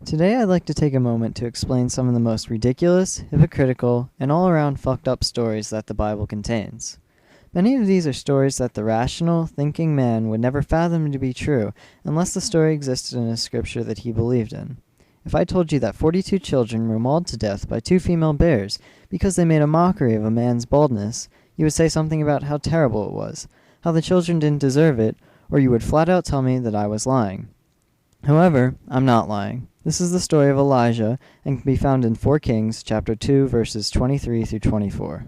Today I'd like to take a moment to explain some of the most ridiculous, hypocritical, and all-around fucked up stories that the Bible contains. Many of these are stories that the rational, thinking man would never fathom to be true unless the story existed in a scripture that he believed in. If I told you that 42 children were mauled to death by 2 female bears because they made a mockery of a man's baldness, you would say something about how terrible it was, how the children didn't deserve it, or you would flat out tell me that I was lying. However, I'm not lying. This is the story of Elijah and can be found in 4 Kings chapter 2 verses 23 through 24.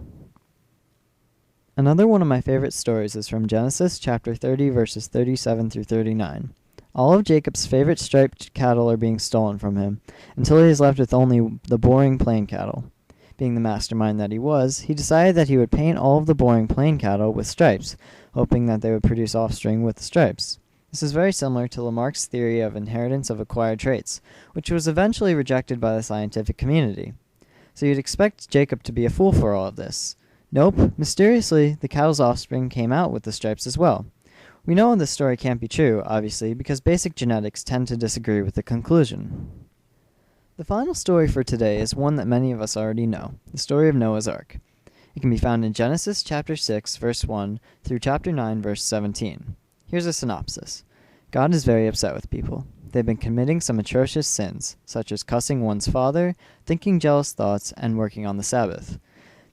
Another one of my favorite stories is from Genesis chapter 30 verses 37 through 39. All of Jacob's favorite striped cattle are being stolen from him, until he is left with only the boring plain cattle. Being the mastermind that he was, he decided that he would paint all of the boring plain cattle with stripes, hoping that they would produce offspring with the stripes. This is very similar to Lamarck's theory of inheritance of acquired traits, which was eventually rejected by the scientific community. So you'd expect Jacob to be a fool for all of this. Nope, mysteriously, the cattle's offspring came out with the stripes as well. We know this story can't be true, obviously, because basic genetics tend to disagree with the conclusion. The final story for today is one that many of us already know, the story of Noah's Ark. It can be found in Genesis chapter 6, verse 1 through chapter 9, verse 17. Here's a synopsis. God is very upset with people. They've been committing some atrocious sins, such as cussing one's father, thinking jealous thoughts, and working on the Sabbath.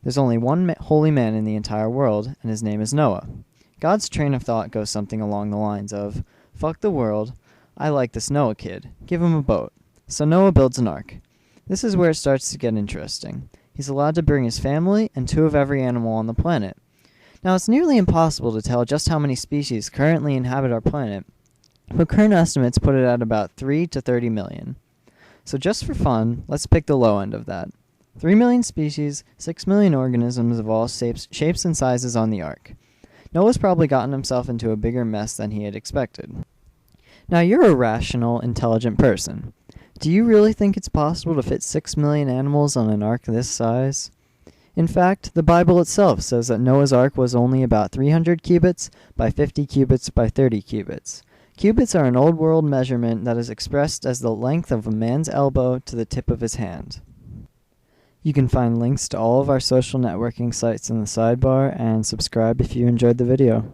There's only one holy man in the entire world, and his name is Noah. God's train of thought goes something along the lines of, fuck the world, I like this Noah kid, give him a boat. So Noah builds an ark. This is where it starts to get interesting. He's allowed to bring his family and 2 of every animal on the planet. Now, it's nearly impossible to tell just how many species currently inhabit our planet, but current estimates put it at about 3 to 30 million. So just for fun, let's pick the low end of that. 3 million species, 6 million organisms of all shapes and sizes on the ark. Noah's probably gotten himself into a bigger mess than he had expected. Now, you're a rational, intelligent person. Do you really think it's possible to fit 6 million animals on an ark this size? In fact, the Bible itself says that Noah's Ark was only about 300 cubits by 50 cubits by 30 cubits. Cubits are an old world measurement that is expressed as the length of a man's elbow to the tip of his hand. You can find links to all of our social networking sites in the sidebar and subscribe if you enjoyed the video.